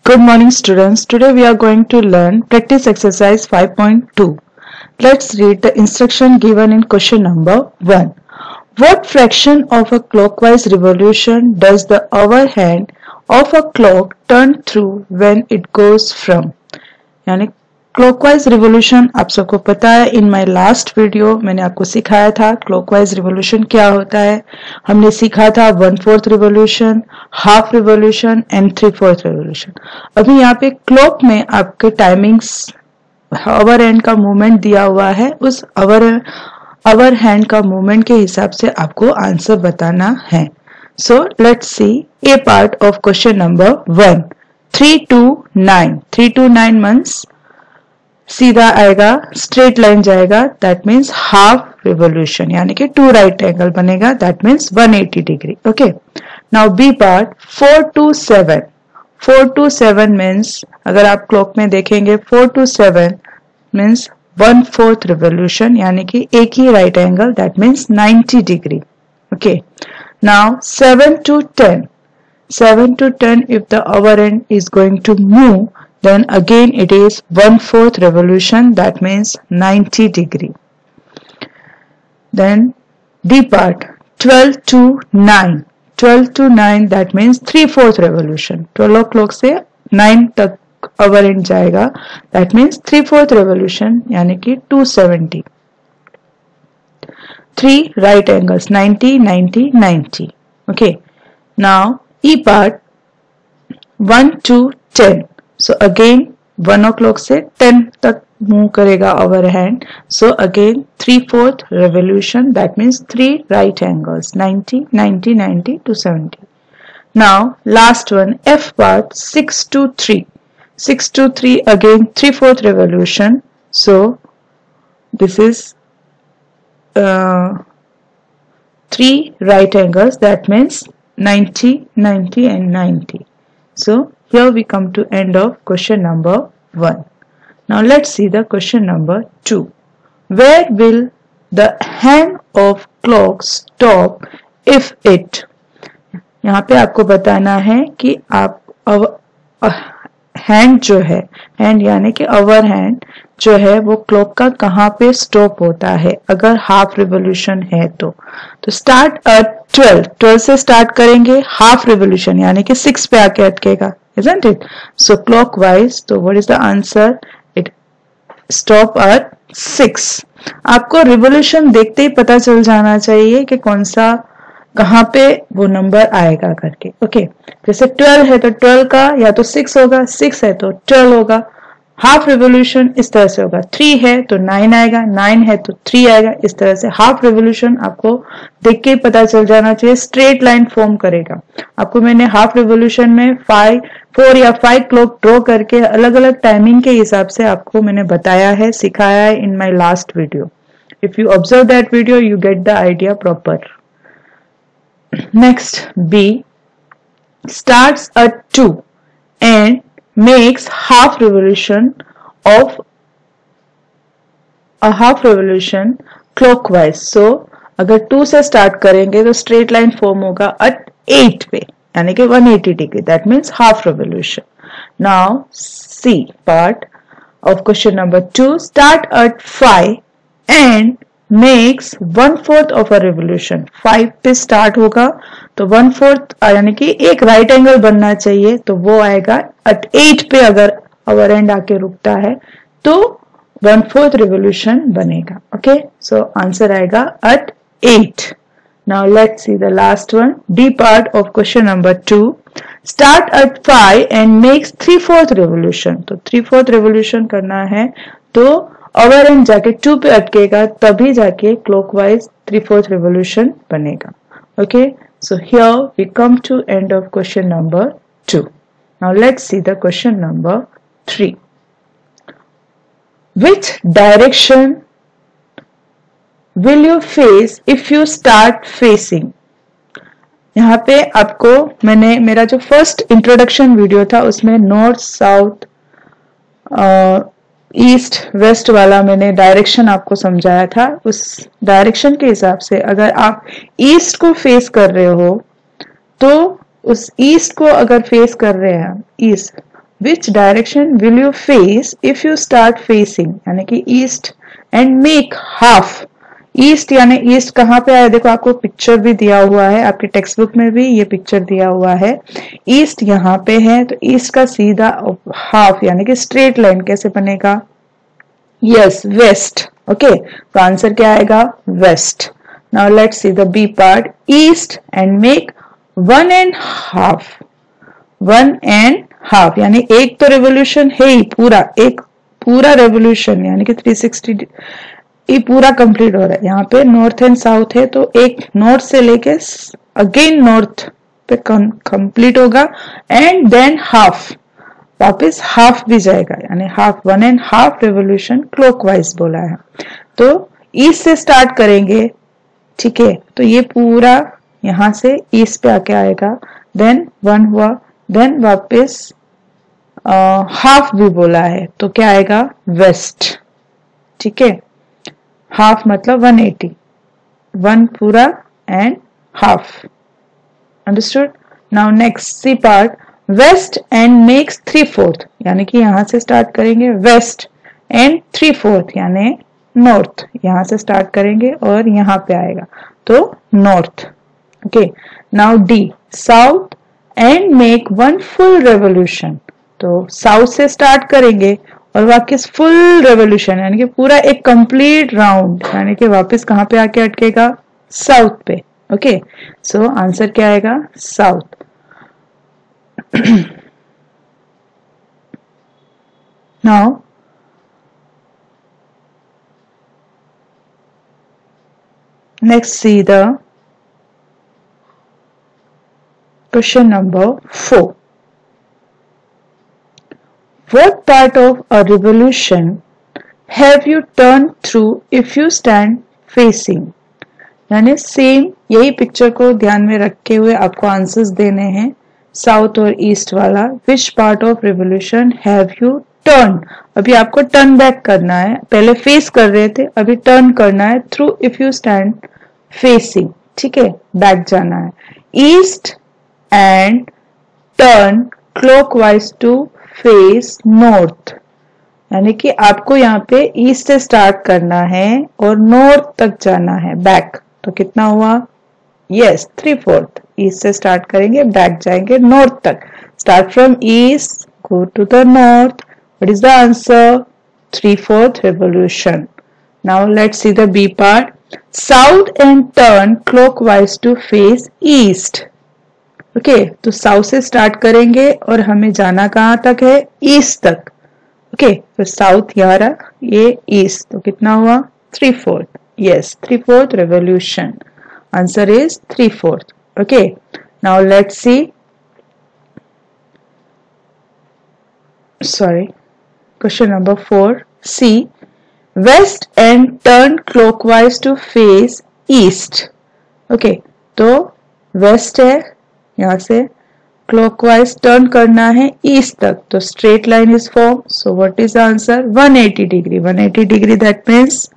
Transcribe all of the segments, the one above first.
Good morning students. Today we are going to learn practice exercise 5.2. Let's read the instruction given in question number 1. What fraction of a clockwise revolution does the hour hand of a clock turn through when it goes from? यानी clockwise revolution आप सबको पता है. In my last video मैंने आपको सिखाया था clockwise revolution क्या होता है. हमने सीखा था 1/4 revolution, half revolution and 3/4 revolution. अभी यहाँ पे क्लॉक में आपके टाइमिंग्स आवर हैंड का मूवमेंट दिया हुआ है. उस आवर हैंड का मूवमेंट के हिसाब से आपको आंसर बताना है. So let's see A part of question number 1. 3 to 9. 3 to 9 means सीधा आएगा, स्ट्रेट लाइन जाएगा, दैट मीन्स हाफ रिवोल्यूशन, यानी कि 2 राइट एंगल बनेगा, that means 180 degree. Okay, now B part 4 to 7. 4 to 7 means अगर आप क्लॉक में देखेंगे 4 to 7 मीन्स 1/4 रिवोल्यूशन, यानी कि एक ही right angle, that means 90 degree. Okay, now 7 to 10. 7 to 10 if the hour end is going to move, then again it is 1/4 revolution, that means 90 degree. Then D part 12 to 9. 12 to 9 that means 3/4 revolution. 12 o'clock से 9 तक hour end जाएगा, that means 3/4 revolution, यानी कि 270. 3 right angles 90 90 90. Okay, now E part 1 to 10. So again 1 o'clock से 10 तक move करेगा our hand. So again 3/4 revolution, that means 3 right angles 90 90 90 to 70. Now last one F part 6 to 3. 6 to 3 again 3/4 revolution. So this is 3 right angles, that means 90 90 and 90. So here we come to end of question number 1. Now let's see the question number 2. Where will the hand of clock stop if it? यहाँ पे आपको बताना है कि आप hand जो है, hand यानी कि आवर हैंड जो है वो क्लॉक का कहाँ पे स्टॉप होता है अगर हाफ रिवोल्यूशन है तो स्टार्ट 12 से स्टार्ट करेंगे, हाफ रिवोल्यूशन यानी कि 6 पे आके अटकेगा, isn't it? So clockwise, so what is the answer? It stop at 6. आपको रिवोल्यूशन देखते ही पता चल जाना चाहिए कि कौन सा कहाँ पे वो नंबर आएगा करके. ओके, जैसे 12 है तो 12 का या तो 6 होगा, 6 है तो 12 होगा. हाफ रिवोल्यूशन इस तरह से होगा, 3 है तो 9 आएगा, 9 है तो 3 आएगा. इस तरह से हाफ रिवोल्यूशन आपको देख के पता चल जाना चाहिए, स्ट्रेट लाइन फॉर्म करेगा. आपको मैंने हाफ रिवोल्यूशन में 4 या 5 क्लॉक ड्रॉ करके अलग अलग टाइमिंग के हिसाब से आपको मैंने बताया है, सिखाया है in my last video. If you observe that video you get the idea proper. Next B starts at 2 and makes half revolution of a half revolution clockwise. So अगर 2 से स्टार्ट करेंगे तो स्ट्रेट लाइन फॉर्म होगा at 8 पे, यानी कि 180 degree, that means half revolution. Now C part of question number 2 start at 5 and makes 1/4 of a revolution. 5 पे start होगा तो 1/4 यानी कि एक राइट एंगल बनना चाहिए, तो वो आएगा at 8 पे. अगर आवर एंड आके रुकता है तो 1/4 revolution बनेगा. ओके, सो आंसर आएगा at 8. Now let's see the last one. D part of question number 2 start at 5 and makes 3/4 revolution. तो 3/4 revolution करना है तो आवर एंड जाके 2 पे अटकेगा, तभी जाके क्लॉकवाइज 3/4 रिवोल्यूशन बनेगा. Okay, so here we come to end of question number 2. Now let's see the question number 3. Which direction will you face if you start facing? यहाँ पे आपको मैंने मेरा जो फर्स्ट इंट्रोडक्शन वीडियो था उसमें नॉर्थ साउथ ईस्ट वेस्ट वाला मैंने डायरेक्शन आपको समझाया था. उस डायरेक्शन के हिसाब से अगर आप ईस्ट को फेस कर रहे हो तो उस ईस्ट को अगर फेस कर रहे हैं east which direction will you face if you start facing, यानी कि east, and make half. East यानी ईस्ट कहाँ पे आया, देखो आपको पिक्चर भी दिया हुआ है, आपके टेक्स्ट बुक में भी ये पिक्चर दिया हुआ है। ईस्ट यहाँ पे है, तो ईस्ट का सीधा हाफ यानी कि स्ट्रेट लाइन कैसे बनेगा, यस वेस्ट। ओके, तो आंसर क्या आएगा, west. Now let's see the B part, east and make 1.5, 1.5 यानी एक तो रेवोल्यूशन है ही पूरा, एक पूरा रेवोल्यूशन यानी कि 360 ये पूरा कंप्लीट हो रहा है। यहाँ पे नॉर्थ एंड साउथ है, तो एक नॉर्थ से लेके अगेन नॉर्थ पे कंप्लीट होगा, एंड देन हाफ, वापस हाफ भी जाएगा, यानी हाफ, 1.5 रेवोल्यूशन क्लॉकवाइज बोला है। तो ईस्ट से स्टार्ट करेंगे, ठीक है, तो ये पूरा यहां से ईस्ट पे आके आएगा, देन 1 हुआ, देन वापस हाफ भी बोला है, तो क्या आएगा, वेस्ट। ठीक है, हाफ मतलब 180, 1 पूरा and half, understood. Now next C part, west and makes 3/4, यानी कि यहां से स्टार्ट करेंगे वेस्ट एंड 3/4 यानी नॉर्थ, यहां से स्टार्ट करेंगे और यहां पे आएगा तो north. Okay, now D, south and make 1 full revolution, तो साउथ से स्टार्ट करेंगे और वापस फुल रेवोल्यूशन यानी कि पूरा एक कंप्लीट राउंड, यानी कि वापस कहां पे आके अटकेगा, साउथ पे। ओके, सो आंसर क्या आएगा, south. Now next see the question number 4. What part of a revolution have you turned through if you stand facing? यानी सेम यही पिक्चर को ध्यान में रखे हुए आपको आंसर्स देने हैं, साउथ और ईस्ट वाला। Which part of revolution have U turn, अभी आपको टर्न बैक करना है, पहले फेस कर रहे थे, अभी टर्न करना है, through if you stand facing, ठीक है, बैक जाना है। East and turn clockwise to face north, यानी कि आपको यहाँ पे ईस्ट से स्टार्ट करना है और नॉर्थ तक जाना है, बैक, तो कितना हुआ, यस 3/4, ईस्ट से स्टार्ट करेंगे, बैक जाएंगे नॉर्थ तक, start from east go to the north, what is the answer, 3/4 revolution. Now let's see the B part. South and turn clockwise to face east. Okay, तो south से start करेंगे और हमें जाना कहां तक है, ईस्ट तक। ओके, तो साउथ यहाँ रहा, ये ईस्ट, तो कितना हुआ, 3/4, yes 3/4 revolution. Answer is 3/4. Okay, now let's see, sorry, question number 4. C, west and turn clockwise to face east. Okay, तो वेस्ट है, यहां से क्लॉकवाइज टर्न करना है ईस्ट तक, तो straight line is form, so what is answer, 180 degree, 180 degree that means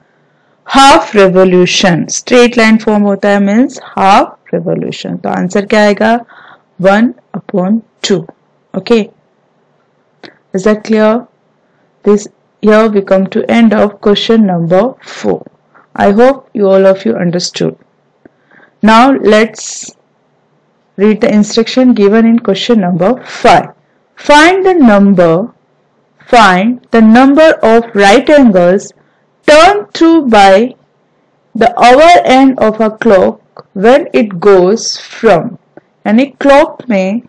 half revolution, straight line form होता है मीन्स हाफ रेवोल्यूशन, तो आंसर क्या आएगा, 1/2. Okay, is that clear? This here we come to end of question number 4. I hope you all of you understood. Now let's read the instruction given in question number 5. Find the number of right angles turned through by the hour end of a clock when it goes from, यानी clock में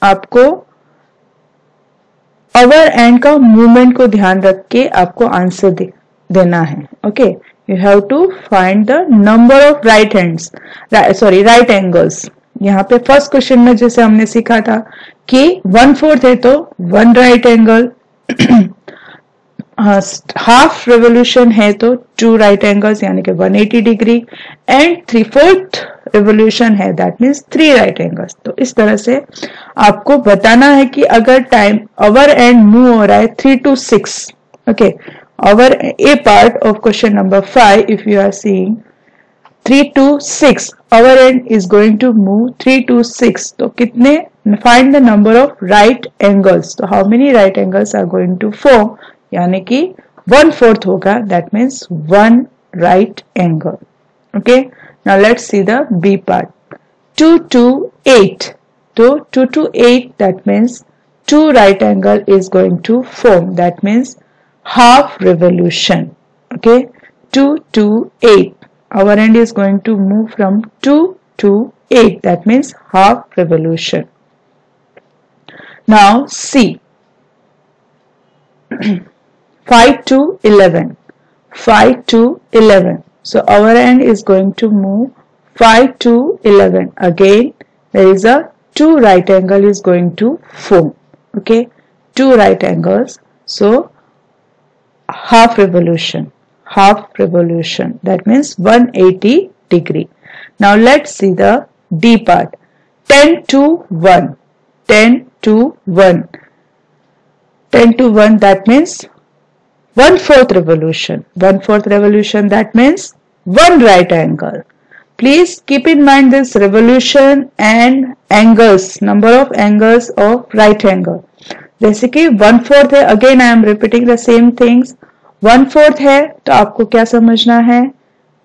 आपको अवर and का movement को ध्यान रख के आपको answer देना है। Okay, you have to find the number of right angles. यहाँ पे फर्स्ट क्वेश्चन में जैसे हमने सीखा था कि 1/4 है तो 1 राइट एंगल, हाफ रेवोल्यूशन है तो 2 राइट एंगल्स यानी कि 180 डिग्री, एंड 3/4 रेवोल्यूशन है दैट मीन्स 3 राइट एंगल्स। तो इस तरह से आपको बताना है कि अगर टाइम अवर एंड मूव हो रहा है 3 to 6, okay, our A part of question number 5 if you are seeing 3 to 6, our end is going to move 3 to 6, तो कितने find the number of right angles. तो how many right angles are going to form? यानी कि 1/4 होगा. That means 1 right angle. Okay. Now let's see the B part. 2 to 8. So 2 to 8, that means 2 right angle is going to form. That means half revolution. Okay. 2 to 8. Our end is going to move from 2 to 8. That means half revolution. Now C. 5 to 11. 5 to 11. So our end is going to move 5 to 11. Again, there is a 2 right angle is going to form. Okay. 2 right angles. So half revolution. Half revolution. That means 180 degree. Now let's see the D part. 10 to 1. 10 to 1. 10 to 1, that means 1/4 revolution. 1/4 revolution, that means 1 right angle. Please keep in mind this revolution and angles, number of angles of right angle. जैसे कि 1/4 है, again I am repeating the same things. 1/4 है तो आपको क्या समझना है?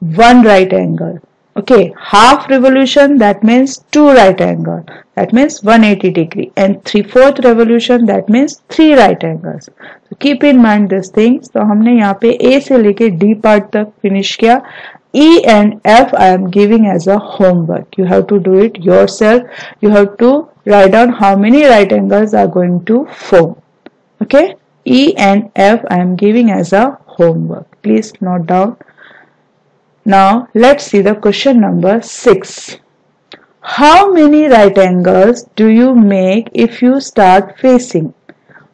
1 right angle. Okay, half revolution, that means 2 right angle. That means 180 degree. And 3/4 revolution, that means 3 right angles. So keep in mind these things. तो हमने यहाँ पे A से लेके D part तक finish किया. E and F I am giving as a homework. You have to do it yourself. You have to write down how many right angles are going to form. Okay. E and F I am giving as a homework. Please note down. Now let's see the question number 6. How many right angles do you make if you start facing?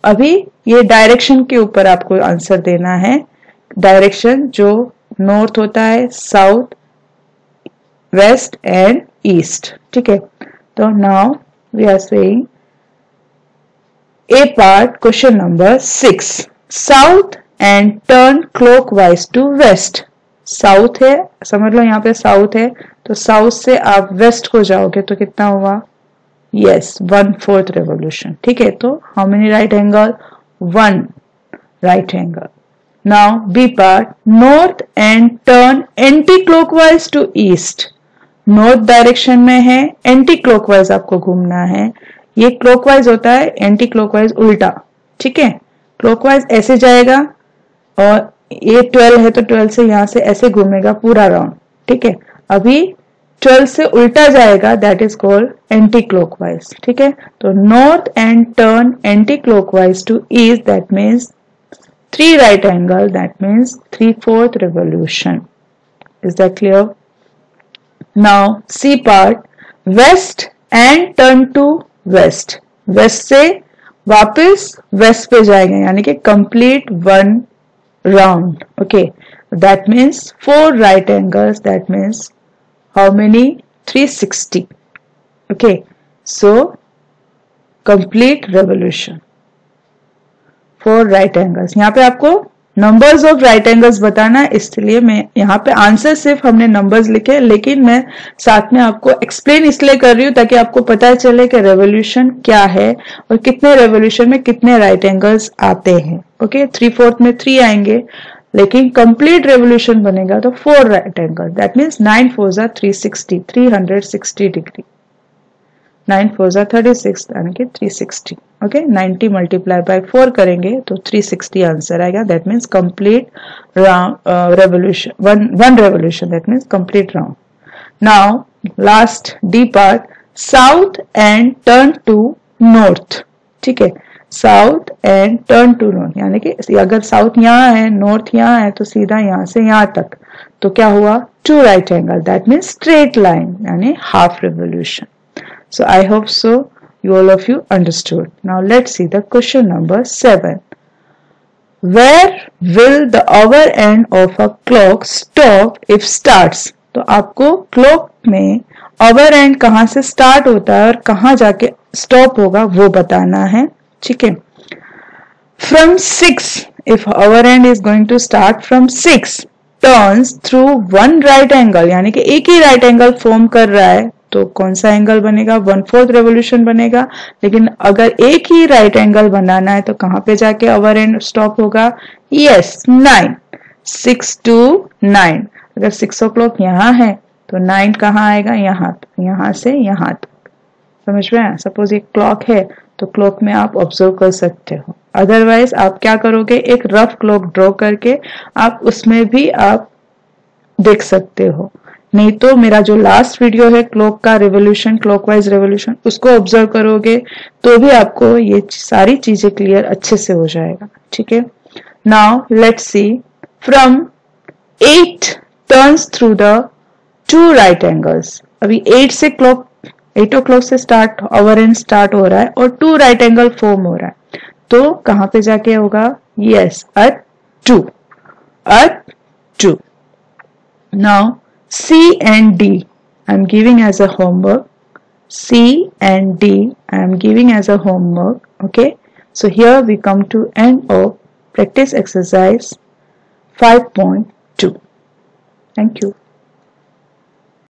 अभी ये direction के ऊपर आपको answer देना है. Direction जो north होता है, साउथ, वेस्ट एंड ईस्ट. ठीक है. तो now we are saying A part, question number 6. South and turn clockwise to west. South है, समझ लो यहाँ पे साउथ है, तो साउथ से आप वेस्ट को जाओगे तो कितना हुआ? Yes, 1/4 revolution. ठीक है. तो how many right angle? 1 right angle. Now B part. North and turn anti clockwise to east. North direction में है, एंटी क्लॉकवाइज आपको घूमना है. ये क्लॉकवाइज होता है, एंटी क्लॉकवाइज उल्टा. ठीक है. क्लॉकवाइज ऐसे जाएगा और ये 12 है तो 12 से यहां से ऐसे घूमेगा पूरा राउंड. ठीक है. अभी 12 से उल्टा जाएगा, that is called anti clockwise. ठीक है. तो north and turn anti clockwise to east, that means 3 right angle, that means 3/4 revolution. Is that clear? Now C part. West and turn to west. West से वापस west पे जाएंगे, यानी कि complete 1 round. Okay, that means 4 right angles. That means how many? 360. Okay, so complete revolution. 4 right angles. यहाँ पे आपको numbers of right angles बताना है, इसलिए मैं यहाँ पे आंसर सिर्फ हमने नंबर्स लिखे, लेकिन मैं साथ में आपको एक्सप्लेन इसलिए कर रही हूँ ताकि आपको पता चले कि रेवोल्यूशन क्या है और कितने रेवोल्यूशन में कितने राइट एंगल्स आते हैं. ओके. 3/4 में 3 आएंगे, लेकिन कंप्लीट रेवोल्यूशन बनेगा तो 4 right angle. That means 9 4 360, 360 degree. 9 4 36 यानी कि 360. ओके. 90 मल्टीप्लाई बाय 4 करेंगे तो 360 आंसर आएगा. That means complete revolution, one revolution. That means complete round. Now last D part. South and turn to north. ठीक है. South and turn to north, यानी कि अगर साउथ यहाँ है, नॉर्थ यहाँ है, तो सीधा यहाँ से यहाँ तक, तो क्या हुआ? 2 right angle. That means straight line, यानी half revolution. So I hope so you all of you understood. Now let's see the question number 7. Where will the hour end of a clock stop if starts? तो आपको clock में hour end कहाँ से start होता है और कहाँ जाके स्टॉप होगा वो बताना है. ठीक है. From 6, if hour end is going to start from 6, turns through 1 right angle, यानी कि एक ही राइट एंगल फॉर्म कर रहा है तो कौन सा एंगल बनेगा, 1/4 रेवोल्यूशन बनेगा। लेकिन अगर एक ही राइट एंगल बनाना है तो कहां पे जाके अवर एंड स्टॉप होगा, यस 9, 6 to 9। अगर 6 o'clock यहाँ है तो 9 कहाँ आएगा, यहाँ, तो यहाँ से यहाँ तक। समझ में आया? सपोज ये क्लॉक है तो क्लॉक में आप ऑब्जर्व कर सकते हो। अदरवाइज आप क्या करोगे, एक रफ क्लॉक ड्रॉ करके आप उसमें भी आप देख सकते हो। नहीं तो मेरा जो लास्ट वीडियो है क्लॉक का रिवोल्यूशन, क्लॉकवाइज रिवोल्यूशन, उसको ऑब्जर्व करोगे तो भी आपको ये सारी चीजें क्लियर अच्छे से हो जाएगा। ठीक है, now let's C from 8 turns through the 2 right angles. अभी 8 o'clock से स्टार्ट अवर एंड स्टार्ट हो रहा है और 2 राइट एंगल फॉर्म हो रहा है, तो कहां पे जाके होगा, yes eight 2। Now C and D I am giving as a homework. C and D I am giving as a homework. Okay. So here we come to end of practice exercise 5.2. Thank you.